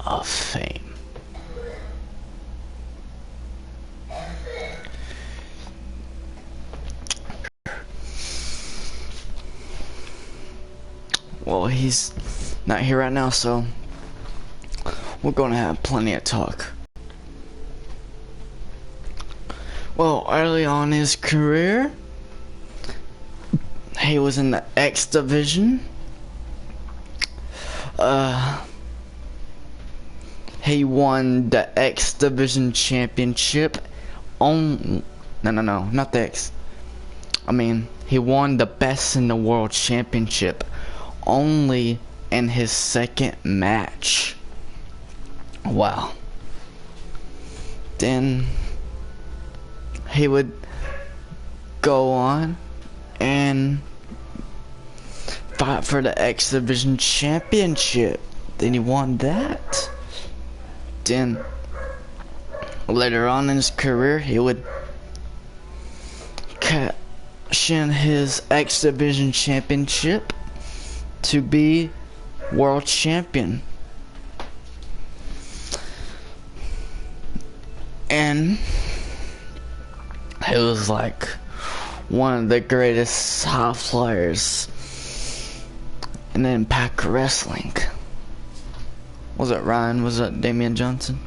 of Fame. Well, he's not here right now, so we're gonna have plenty of talk. Well, early on in his career, he was in the X division. He won the X Division Championship on... No, not the X. I mean, he won the Best in the World Championship only in his second match. Wow. Then he would go on and fight for the X Division Championship. Then he won that. Then later on in his career, he would cash in his X Division Championship to be world champion. And he was like one of the greatest high flyers in Impact Wrestling. Was it Ryan? Was it Damian Johnson?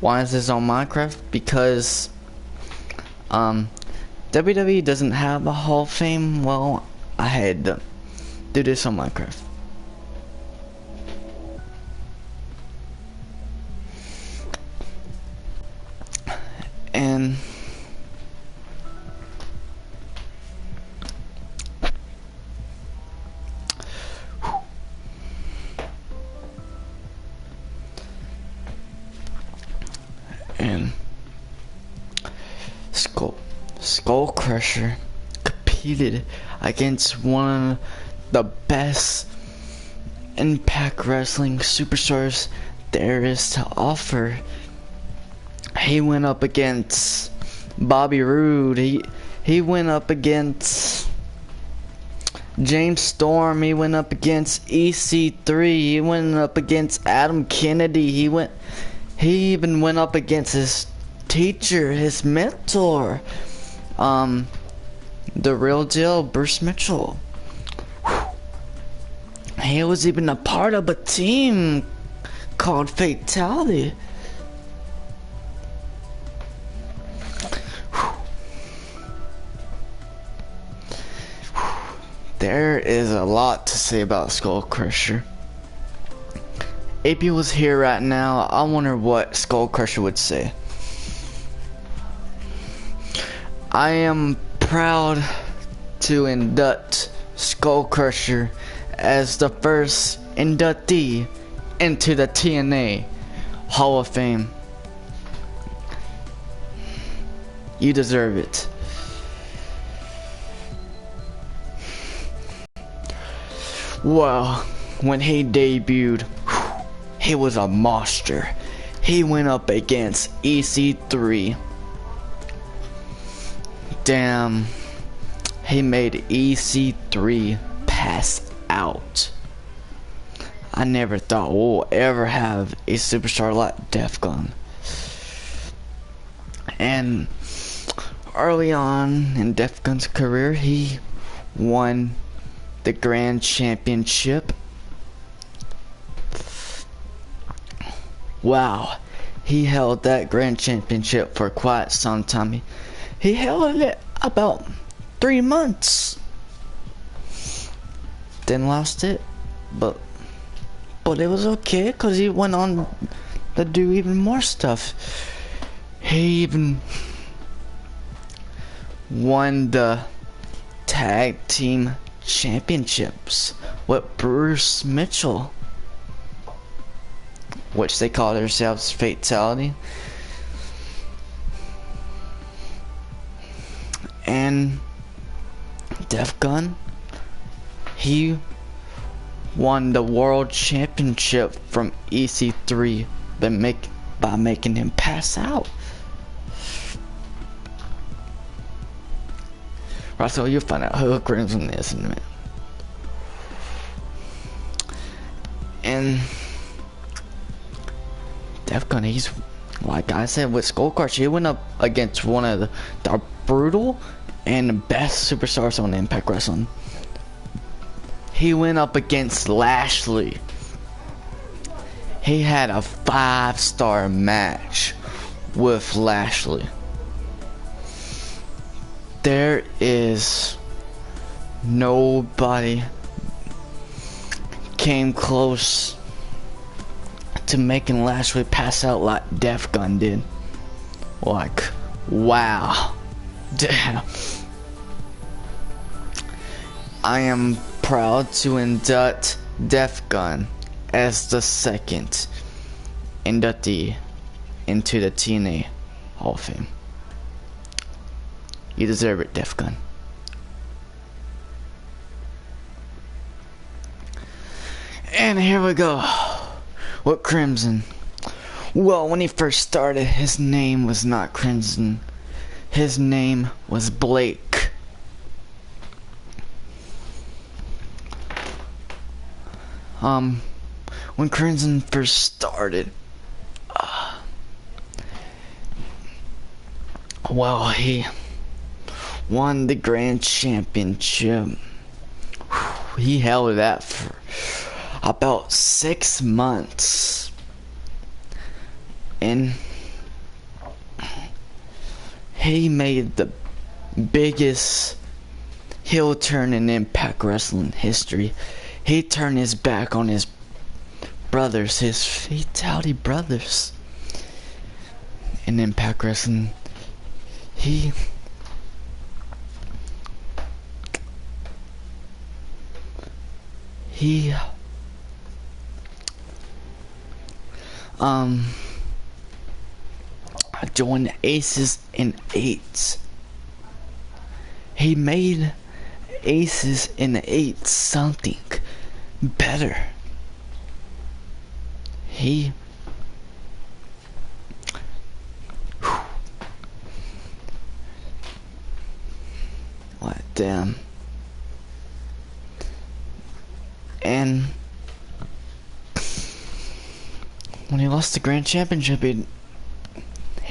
Why is this on Minecraft? Because WWE doesn't have a Hall of Fame. Well, I had to do this on Minecraft. And Skull Crusher competed against one of the best Impact Wrestling superstars there is to offer. He went up against Bobby Roode. He went up against James Storm. He went up against EC3. He went up against Adam Kennedy. He even went up against his teacher, his mentor, the real deal, Bruce Mitchell. He was even a part of a team called Fatality. There is a lot to say about Skull Crusher. If he was here right now, I wonder what Skull Crusher would say. I am proud to induct Skull Crusher as the first inductee into the TNA Hall of Fame. You deserve it. Well, when he debuted, he was a monster. He went up against EC3. Damn, he made EC3 pass out. I never thought we'll ever have a superstar like Defcon. And early on in Defcon's career, he won the Grand Championship. Wow, he held that Grand Championship for quite some time. He held it about 3 months. Then lost it, but it was okay because he went on to do even more stuff. He even won the Tag Team Championships with Bruce Mitchell, which they call themselves Fatality. And Defcon, he won the World Championship from EC3 by making him pass out. Right, so you'll find out who Crimson is in a minute. And Defcon, he's, like I said, with Skull Crush, he went up against one of the brutal and best superstars on Impact Wrestling. He went up against Lashley. He had a 5-star match with Lashley. There is nobody came close to making Lashley pass out like Defcon did. Like, wow. Damn. I am proud to induct Defcon as the second inductee into the Tna Hall of Fame. You deserve it, Defcon. And here we go with Crimson. Well, when he first started, his name was not Crimson. His name was Blake. When Crimson first started, well, he won the Grand Championship. He held that for about 6 months. And he made the biggest heel turn in Impact Wrestling history. He turned his back on his brothers, his Fatality brothers, in Impact Wrestling. He joined Aces in Eights. He made Aces in Eights something better. What, damn. And when he lost the Grand Championship, he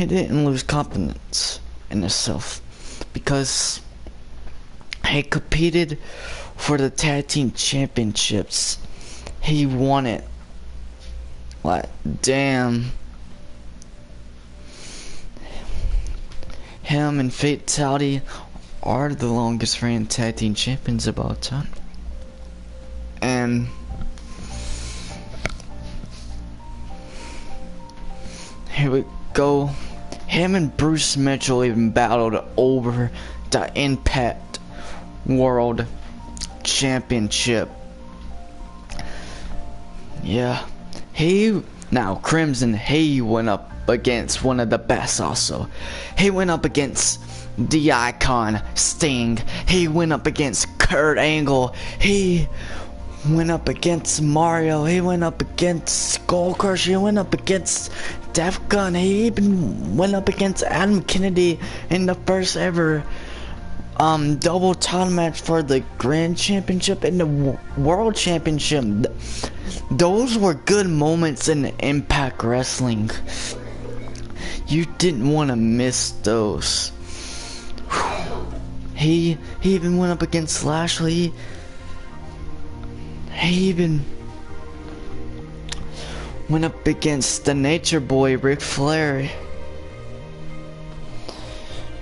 didn't lose confidence in himself, because he competed for the Tag Team Championships. He won it. Like, damn. Him and Fatality are the longest reigning Tag Team Champions of all time. And here we go. Him and Bruce Mitchell even battled over the Impact World Championship. Yeah. Now Crimson, he went up against one of the best also. He went up against the Icon, Sting. He went up against Kurt Angle. He went up against Mario. He went up against Skull Crush. He went up against Defcon. He even went up against Adam Kennedy in the first ever double title match for the Grand Championship and the World Championship. Those were good moments in Impact Wrestling. You didn't want to miss those. He even went up against Lashley. He even went up against the Nature Boy, Ric Flair.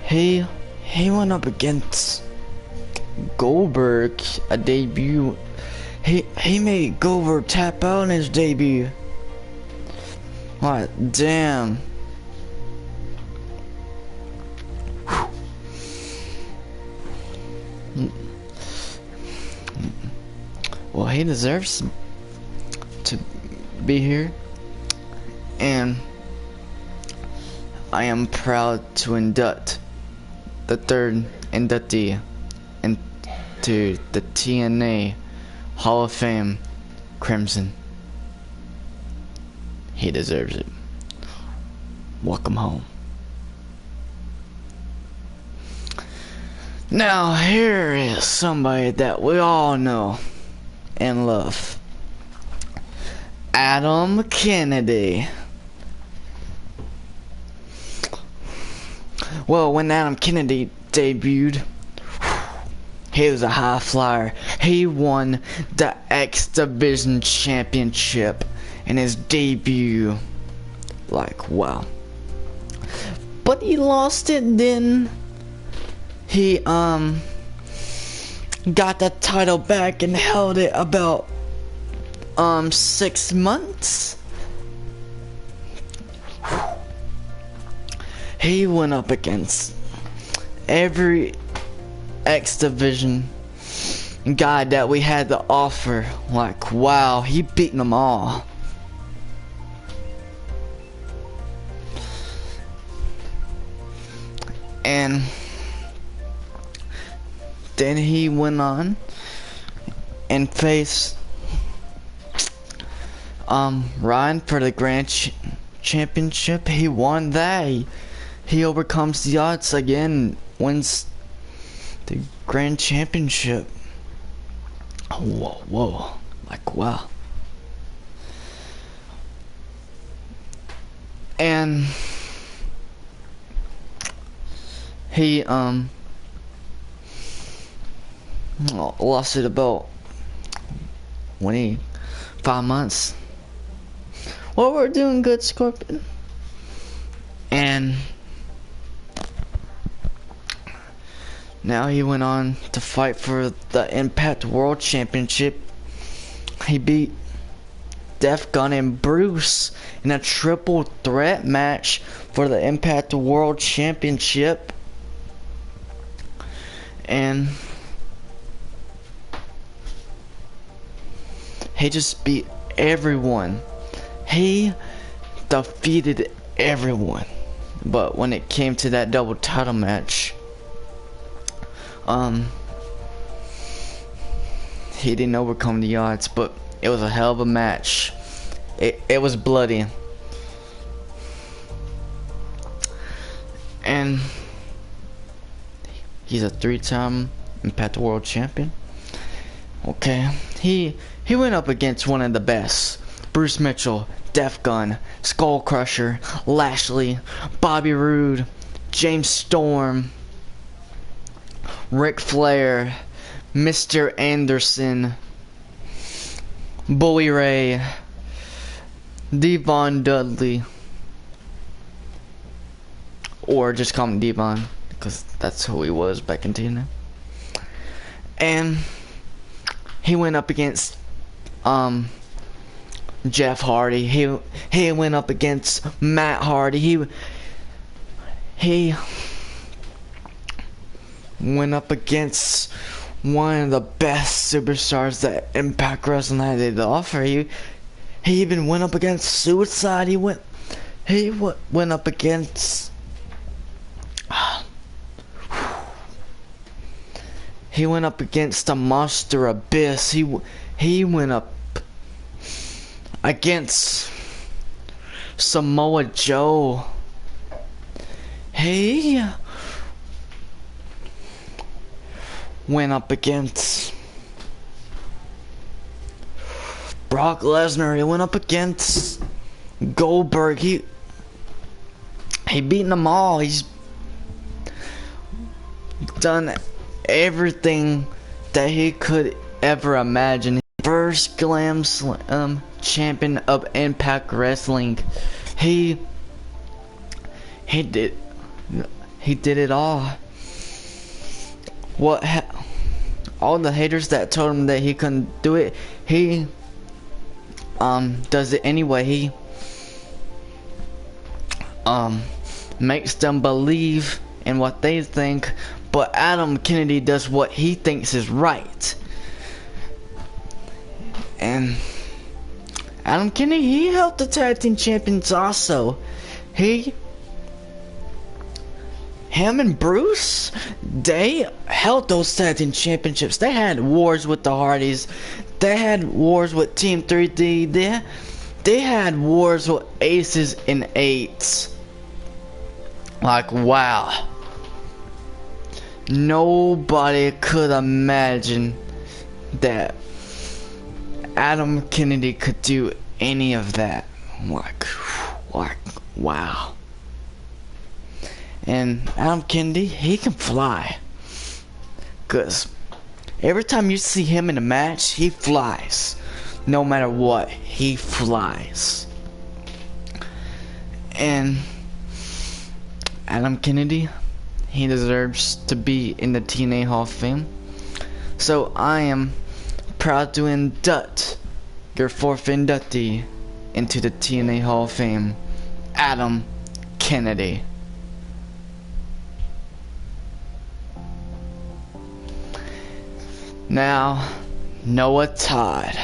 He went up against Goldberg, a debut. He made Goldberg tap out in his debut. What, damn. Well, he deserves to be here, and I am proud to induct the third inductee into the TNA Hall of Fame, Crimson. He deserves it. Welcome home. Now here is somebody that we all know and love. Adam Kennedy. Well, when Adam Kennedy debuted, he was a high flyer. He won the X Division Championship in his debut. Like, wow. But he lost it then. He got the title back and held it about 6 months. He went up against every X Division guy that we had to offer. Like, wow, he beat them all. And then he went on and faced Ryan for the Grand Championship. He won that. He overcomes the odds again, wins the Grand Championship. Whoa, like, wow. And he lost it about 25 months. Well, we're doing good, Scorpion. And now he went on to fight for the Impact World Championship. He beat Def Gun and Bruce in a triple threat match for the Impact World Championship. And he just beat everyone. He defeated everyone. But when it came to that double title match, he didn't overcome the odds, but it was a hell of a match. It was bloody. And he's a 3-time Impact World Champion. Okay, he went up against one of the best: Bruce Mitchell, Def Gun, Skull Crusher, Lashley, Bobby Roode, James Storm, Ric Flair, Mr. Anderson, Bully Ray, Devon Dudley, or just call him Devon, because that's who he was back in TNA. And he went up against Jeff Hardy. He went up against Matt Hardy. He went up against one of the best superstars that Impact Wrestling had to offer. He even went up against Suicide. He went up against the Monster Abyss. He went up against Samoa Joe. He went up against Brock Lesnar. He went up against Goldberg. He beaten them all. He's done everything that he could ever imagine. First Glam Slam champion of Impact Wrestling. He did it all. All the haters that told him that he couldn't do it, he does it anyway. He makes them believe in what they think, but Adam Kennedy does what he thinks is right. And Adam Kennedy, he helped the tag team champions also. Him and Bruce, they held those tag team championships. They had wars with the Hardys. They had wars with Team 3D. They had wars with Aces and Eights. Like, wow. Nobody could imagine that Adam Kennedy could do any of that. Like, wow. And Adam Kennedy, he can fly. 'Cause every time you see him in a match, he flies. No matter what, he flies. And Adam Kennedy, he deserves to be in the Tna Hall of Fame. So I am proud to induct your fourth inductee into the Tna Hall of Fame, Adam Kennedy. Now, Noah Todd.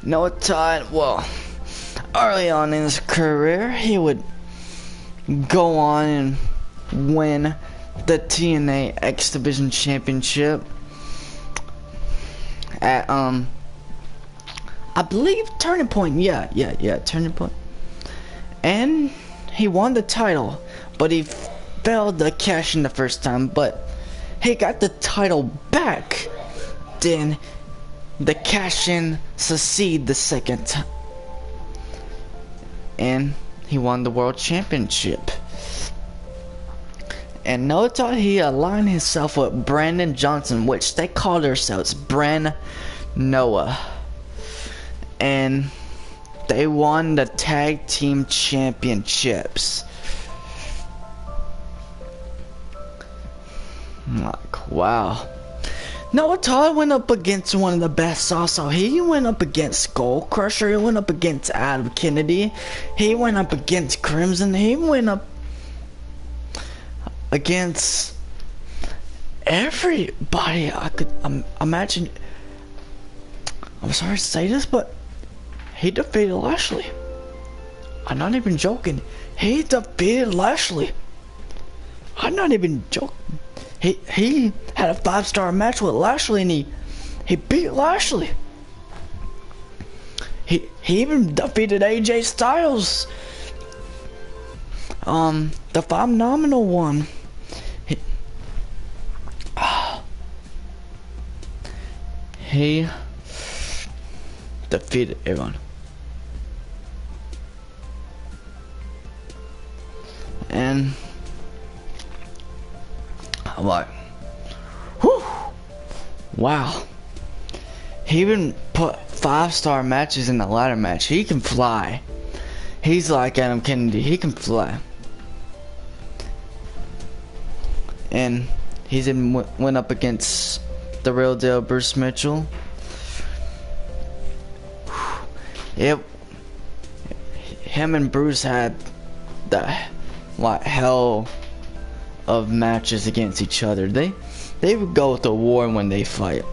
Noah Todd, well, early on in his career, he would go on and win the TNA X Division Championship at, I believe Turning Point. Yeah, Turning Point. And he won the title, but he failed to cash in the first time, but he got the title back. Then the cash in succeed the second time, and he won the world championship. And Noah Todd, he aligned himself with Brandon Johnson, which they called themselves Brand Noah, and they won the tag team championships. Like, wow. Noah Todd went up against one of the best also. He went up against Skull Crusher. He went up against Adam Kennedy. He went up against Crimson. He went up against everybody I could imagine. I'm sorry to say this, but he defeated Lashley. I'm not even joking. He defeated Lashley. I'm not even joking. He had a 5-star match with Lashley, and he beat Lashley. He even defeated AJ Styles. The phenomenal one. He defeated everyone. And I'm like, whew, wow. He even put 5-star matches in the ladder match. He can fly. He's like Adam Kennedy. He can fly. And he's even went up against the real deal Bruce Mitchell. Yep. Him and Bruce had the like hell of matches against each other. They would go to war when they fight.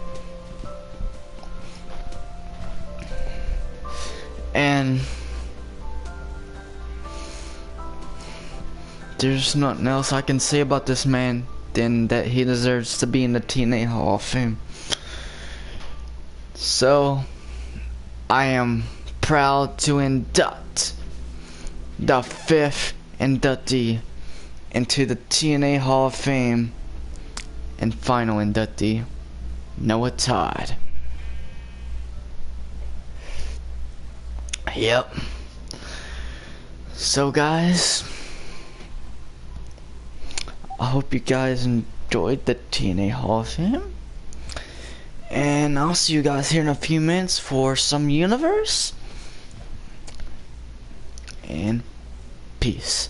And there's nothing else I can say about this man than that he deserves to be in the Tna Hall of Fame. So I am proud to induct the 5th inductee into the Tna Hall of Fame and final inductee, Noah Todd. Yep. So guys, I hope you guys enjoyed the Tna Hall of Fame, and I'll see you guys here in a few minutes for some universe, and peace.